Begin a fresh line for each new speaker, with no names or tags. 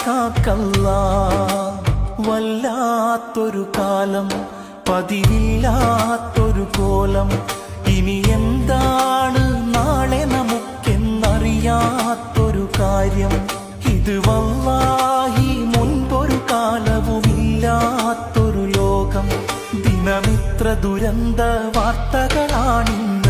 കാക്കല്ലാ. വല്ലാത്തൊരു കാലം, പതിവില്ലാത്തൊരു കോലം, ഇനി എന്താണ് നാളെ നമുക്കെന്നറിയാത്തൊരു കാര്യം. ഇത് വല്ലാഹി മുൻപൊരു കാലവുമില്ലാത്തൊരു ലോകം. ദിനമിത്ര ദുരന്ത വാർത്തകളാണിന്ന്